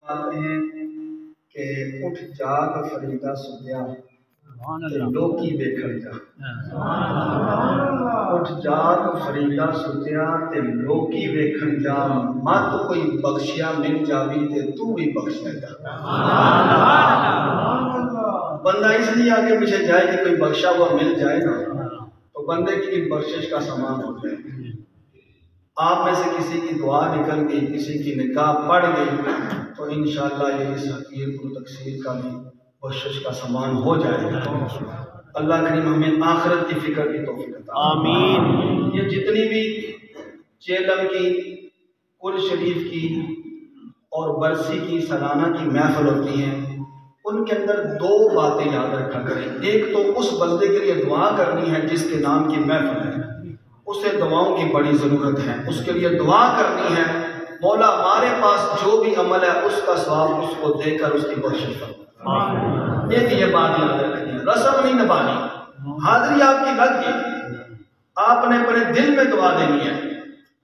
آتے ہیں کہ اٹھ جاگ فریدا سدیا لوکی ویکھن جا، اٹھ جاگ فریدا سدیا تے لوکی ویکھن جا، مت کوئی بخشیا مل جاوی تے تو بھی بخشیا جا۔ بندہ اس لیے آگے پیچھے جائے کہ کوئی بخشا ہوا مل جائے نا تو بندے کی بخشش کا سامان ہو جائے۔ آپ میں سے کسی کی دعا نکل گئی، کسی کی نکاح پڑ گئی تو انشاءاللہ یہ اس حقیر کو تقصیر کا بھی بخشش کا سامان ہو جائے گا۔ اللہ کریم ہمیں آخرت کی فکر کی توفیق عطا فرمائے۔ آمین۔ یہ جتنی بھی چیلم کی، کل شریف کی اور برسی کی سالانہ کی محفل ہوتی ہیں، ان کے اندر دو باتیں یاد رکھا کریں۔ ایک تو اس بندے کے لیے دعا کرنی ہے جس کے نام کی محفل ہے، اسے دعاؤں کی بڑی ضرورت ہے، اس کے لیے دعا کرنی ہے مولا ہمارے پاس جو بھی عمل ہے اس کا ثواب اس کو دے کر اس کی بخشش فرما۔ ایک یہ بات یاد رکھنی ہے، رسم نہیں نبھانی، حاضری آپ کی لگ گئی، آپ نے اپنے دل میں دعا دینی ہے۔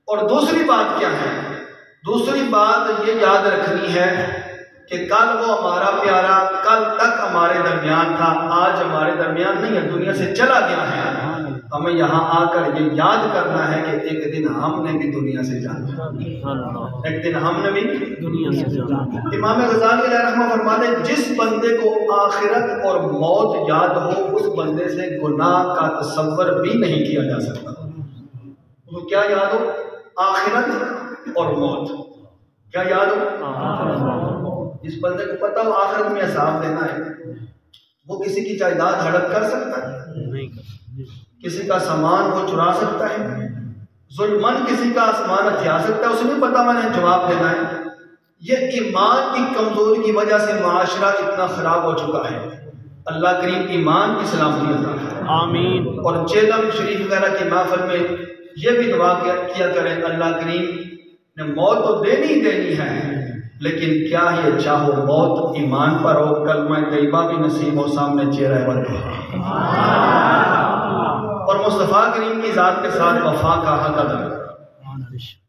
اور دوسری بات کیا ہے؟ دوسری بات یہ یاد رکھنی ہے کہ کل وہ ہمارا پیارا کل تک ہمارے درمیان تھا، آج ہمارے درمیان نہیں ہے، دنیا سے چلا گیا ہے۔ ہمیں یہاں آ کر یہ یاد کرنا ہے کہ ایک دن ہم نے بھی دنیا سے جانا، ایک دن ہم نے بھی دنیا سے جانا۔ امام غزالی علیہ رحمہ فرماتے ہیں جس بندے کو آخرت اور موت یاد ہو اس بندے سے گناہ کا تصور بھی نہیں کیا جا سکتا۔ تو کیا یاد ہو؟ آخرت اور موت۔ کیا یاد ہو؟ جس بندے کو پتہ ہو آخرت میں حساب دینا ہے وہ کسی کی جائیداد ہڑپ کر سکتا ہے؟ نہیں۔ کسی کا سامان وہ چرا سکتا ہے؟ ظلمن کسی کا آسمان ہتھیا سکتا ہے؟ اسے نہیں پتا میں نے جواب دینا ہے۔ یہ ایمان کی کمزوری کی وجہ سے معاشرہ اتنا خراب ہو چکا ہے۔ اللہ کریم ایمان کی سلامتی عطا فرمائے۔ آمین۔ اور چیلم شریف وغیرہ کی محفل میں یہ بھی دعا کیا کریں اللہ کریم نے موت تو دینی دینی ہے لیکن کیا یہ چاہو موت ایمان پر ہو، کلمہ طیبہ بھی نصیب ہو، سامنے چہرہ وقت ہو، اور مصطفیٰ کریم کی ذات کے ساتھ وفا کا حق ادا کریں۔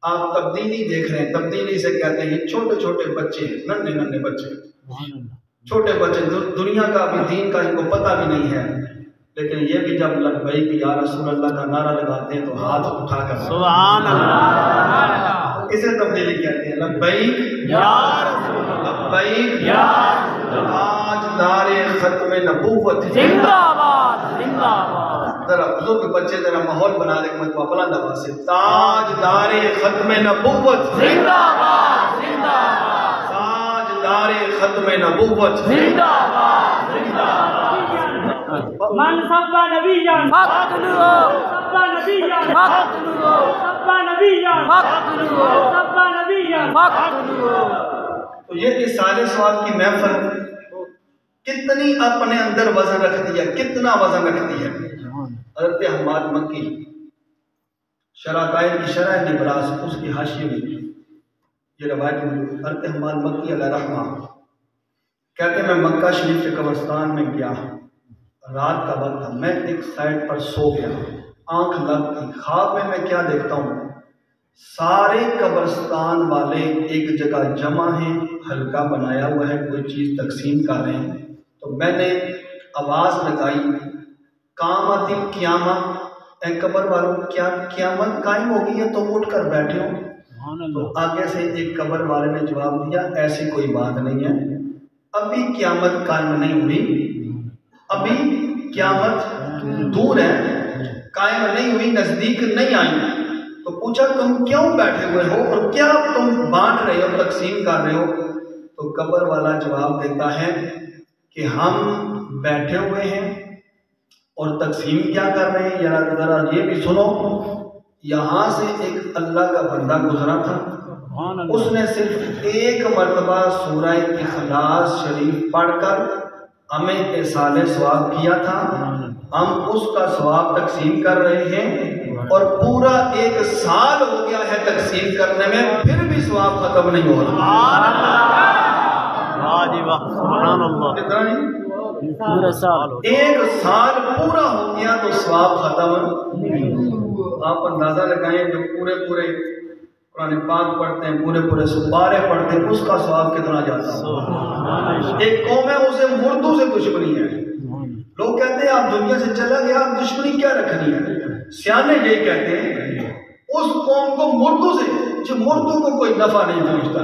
آپ تبدیلی دیکھ رہے ہیں، تبدیلی سے کہتے ہیں چھوٹے چھوٹے بچے، ننھے ننھے بچے، چھوٹے بچے دنیا کا بھی دین کا ان کو پتہ بھی نہیں ہے، لیکن یہ بھی جب لبیک یا رسول اللہ کا نعرہ لگاتے ہیں تو ہاتھ اٹھا کر سبحان اللہ، اسے تبدیلی کہتے ہیں۔ لبیک یا رسول اللہ، لبیک یا رسول اللہ، تاجدار ختم نبوت زندہ باد زندہ باد۔ ذرا بزرگ بچے ذرا ماحول بنا دیں مت بلند آواز سے، تاجدار ختم نبوت زندہ باد زندہ باد، تاجدار ختم نبوت زندہ باد زندہ باد۔ من سب نبی جان فقتلوه، سب نبی جان فقتلوه، سب نبی جان فقتلوه، سب نبی جان فقتلوه۔ تو یہ رسالہ ثواب کی محفل کتنی اپنے اندر وزن رکھتی ہے، کتنا وزن رکھتی ہے۔ حضرت حماد مکی شرح قائد کی شرح نبراس اس کی حاشیے میں یہ روایت موجود ہے۔ حضرت حماد مکی علیہ رحمہ کہتے ہیں میں مکہ شریف کے قبرستان میں گیا، رات کا وقت تھا، میں ایک سائڈ پر سو گیا، آنکھ لگ گئی، خواب میں کیا دیکھتا ہوں، سارے قبرستان والے ایک جگہ جمع ہیں، حلقہ بنایا ہوا ہے، کوئی چیز تقسیم کر رہے ہیں۔ تو میں نے آواز لگائی قامت القیامہ، اے قبر والوں کیا قیامت قائم ہو گئی ہے تم اٹھ کر بیٹھے ہو؟ تو آگے سے ایک قبر والے نے جواب دیا ایسی کوئی بات نہیں ہے، ابھی قیامت قائم نہیں ہوئی، ابھی قیامت دور ہے، قائم نہیں ہوئی، نزدیک نہیں آئی۔ تو پوچھا تم کیوں بیٹھے ہوئے ہو اور کیا تم بانٹ رہے ہو، تقسیم کر رہے ہو؟ تو قبر والا جواب دیتا ہے کہ ہم بیٹھے ہوئے ہیں اور تقسیم کیا کر رہے ہیں، ذرا یہ بھی سنو، یہاں سے ایک اللہ کا بندہ گزرا تھا، اس نے صرف ایک مرتبہ سورہ اخلاص شریف پڑھ کر ہمیں ایصال ثواب کیا تھا، ہم اس کا ثواب تقسیم کر رہے ہیں اور پورا ایک سال ہو گیا ہے تقسیم کرنے میں، پھر بھی ثواب ختم نہیں ہو رہا۔ سبحان اللہ، کتنا نہیں؟ پورا سال، ایک سال پورا ہو گیا تو ثواب ختم۔ آپ اندازہ لگائیں جو پورے قرآن پاک پڑھتے ہیں، پورے پورے سپارے پڑھتے ہیں، اس کا ثواب کتنا جاتا ہے؟ ایک قوم ہے اسے مردوں سے دشمنی ہے، لوگ کہتے ہیں آپ دنیا سے چلا گیا، آپ دشمنی کیا رکھنی ہے؟ سیانے یہی کہتے ہیں اس قوم کو مردوں سے، جو مردوں کو کوئی نفع نہیں پہنچتا،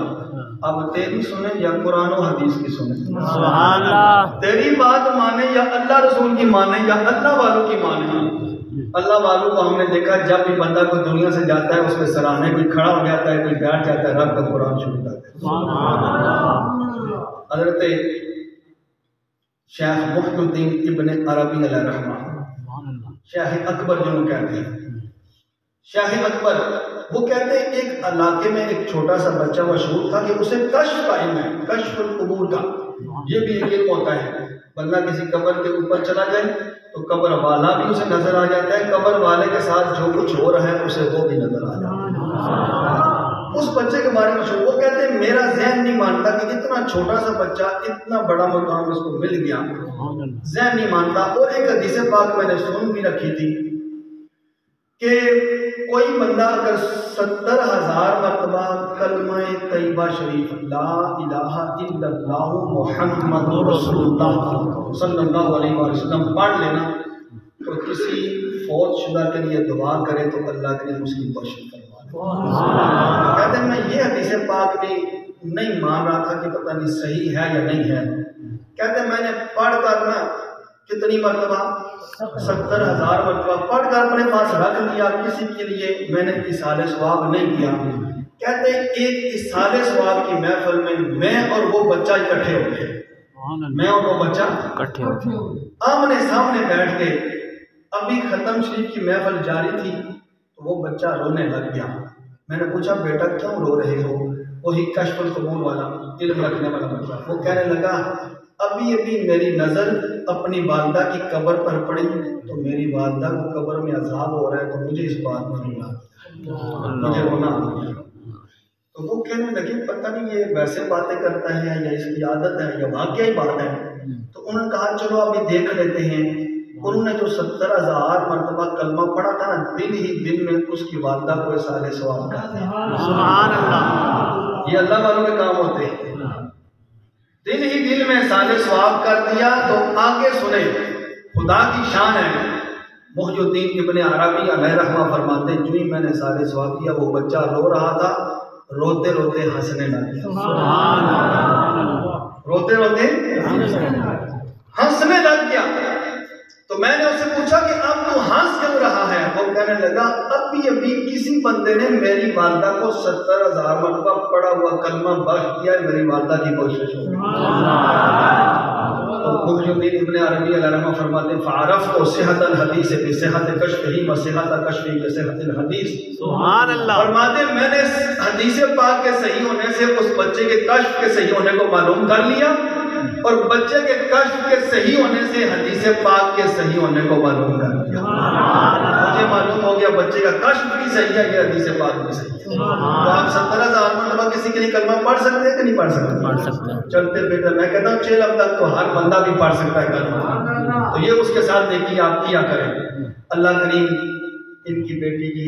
اب تیری سنیں یا قرآن و حدیث کی سنیں، سبحان اللہ، تیری بات مانیں یا اللہ رسول کی مانیں یا اللہ والوں کی مانیں۔ اللہ والوں کو ہم نے دیکھا جب بھی بندہ کوئی دنیا سے جاتا ہے اس کے سراہنے کوئی کھڑا ہو جاتا ہے، کوئی بیٹھ جاتا ہے، رب کا قرآن شروع کرتا ہے۔ حضرت شیخ محی الدین ابن عربی علیہ رحمہ، شیخ اکبر جنہوں کہتے ہیں، شیخ اکبر وہ کہتے ہیں ایک علاقے میں ایک چھوٹا سا بچہ مشہور تھا کہ اسے کشف کا علم ہے، کشف القبور کا، یہ بھی ایک علم ہوتا ہے، بندہ کسی قبر کے اوپر چلا جائے تو قبر والا بھی اسے نظر آ جاتا ہے، قبر والے کے ساتھ جو کچھ ہو رہا ہے اسے وہ بھی نظر آ جاتا ہے۔ اس بچے کے بارے میں وہ کہتے ہیں میرا ذہن نہیں مانتا کہ اتنا چھوٹا سا بچہ اتنا بڑا مقام اس کو مل گیا، ذہن نہیں مانتا۔ اور ایک حدیث پاک میں نے سن بھی رکھی تھی کہ کوئی بندہ اگر 70,000 مرتبہ کلمہ طیبہ شریف لا الہ الا اللہ محمد رسول اللہ صلی اللہ علیہ وسلم پڑھ لینا تو کسی فوت شدہ کے لیے دعا کرے تو اللہ کے لیے اس کی بخشش فرما دے۔ کہتے ہیں میں یہ حدیث پاک بھی نہیں مان رہا تھا کہ پتہ نہیں صحیح ہے یا نہیں ہے، کہتے ہیں میں نے پڑھ کر نا کتنی مرتبہ 70,000 مرتبہ پڑھ کر اپنے پاس رکھ لیا، کسی کے لیے میں نے اصال ثواب نہیں کیا۔ کہتے ہیں ایک اصال ثواب کی محفل میں میں اور وہ بچہ اکٹھے ہو گئے، میں اور وہ بچہ اکٹھے ہو گئے، آمنے سامنے بیٹھ کے، ابھی ختم شریف کی محفل جاری تھی تو وہ بچہ رونے لگ گیا۔ میں نے پوچھا بیٹا کیوں رو رہے ہو؟ وہی کشف القبور والا، علم رکھنے والا بچہ، وہ کہنے لگا ابھی میری نظر اپنی والدہ کی قبر پر پڑی تو میری والدہ کو قبر میں عذاب ہو رہا ہے تو مجھے اس بات میں رونا آیا، مجھے رونا آیا۔ تو وہ کہنے لگے پتہ نہیں یہ ویسے باتیں کرتا ہے یا اس کی عادت ہے یا واقعی بات ہے۔ تو انہوں نے کہا چلو ابھی دیکھ لیتے ہیں۔ انہوں نے جو 70,000 مرتبہ کلمہ پڑھا تھا نا، دن ہی دن میں اس کی والدہ کو اصال ثواب کر دیا۔ سبحان اللہ، یہ اللہ والوں کے کام ہوتے ہیں، دل ہی دل میں اصال ثواب کر دیا۔ تو آگے سنیں، خدا کی شان ہے۔ محی الدین ابن عربی علیہ رحمہ فرماتے ہیں جو ہی میں نے اصال ثواب کیا وہ بچہ رو رہا تھا، روتے روتے ہنسنے لگ گیا، روتے روتے ہنسنے لگ گیا۔ تو میں نے اسے پوچھا کہ اب تو ہنس کیوں رہا ہے؟ وہ کہنے لگا ابھی کسی بندے نے میری والدہ کو 70,000 مرتبہ پڑھا ہوا کلمہ بخش دیا ہے، میری والدہ کی کوشش ہو گئی۔ تو محی الدین ابن عربی علیہ رحمہ فرماتے ہیں فعرفت صحت الحدیث بصحت کشفہ وصحت کشفہ بصحت الحدیث۔ سبحان اللہ، فرماتے ہیں میں نے حدیث پاک کے صحیح ہونے سے اس بچے کے کشف کے صحیح ہونے کو معلوم کر لیا، اور بچے کے کشف کے صحیح ہونے سے حدیث پاک کے صحیح ہونے کو معلوم کر لیا۔ مجھے معلوم ہو گیا بچے کا کشف بھی صحیح ہے، یہ حدیث پاک بھی صحیح ہے۔ تو آپ 70,000 مرتبہ کسی کے لیے کلمہ پڑھ سکتے ہیں کہ نہیں پڑھ سکتے؟ پڑھ سکتے ہیں۔ چلتے پھرتے میں کہتا ہوں 6 لفظ تک تو ہر بندہ بھی پڑھ سکتا ہے کلمہ، تو یہ اس کے ساتھ نیکی آپ کیا کریں۔ اللہ کریم ان کی بیٹی کی